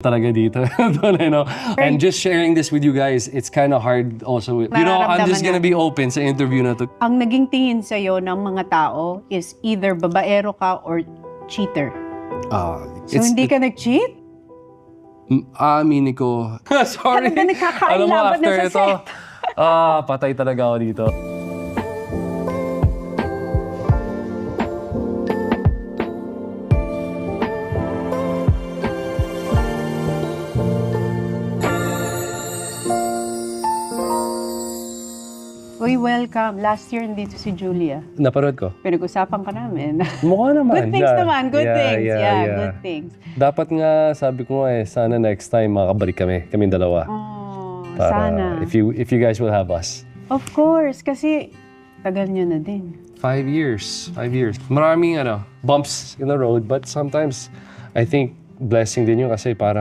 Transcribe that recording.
talaga dito. And just sharing this with you guys, it's kind of hard also. You know, I'm just gonna be open sa interview na to. Ang naging tingin sa'yo ng mga tao is either babaero ka or cheater. So hindi ka nag-cheat? Aminin ko. Sorry. Talaga nagkakain Alam mo, laban na after sa ito, set. patay talaga ako dito. Uy, welcome. Last year nandito si Julia. Napanood ko. Pinag-usapan ka namin. Mukha naman. Good things naman. Good things. Yeah. Good things. Dapat nga, sabi ko nga sana next time makakabalik kaming dalawa. Oh, Para sana. If you guys will have us. Of course, kasi tagal nyo na din. 5 years. 5 years. Maraming bumps in the road, but sometimes I think blessing din yun kasi para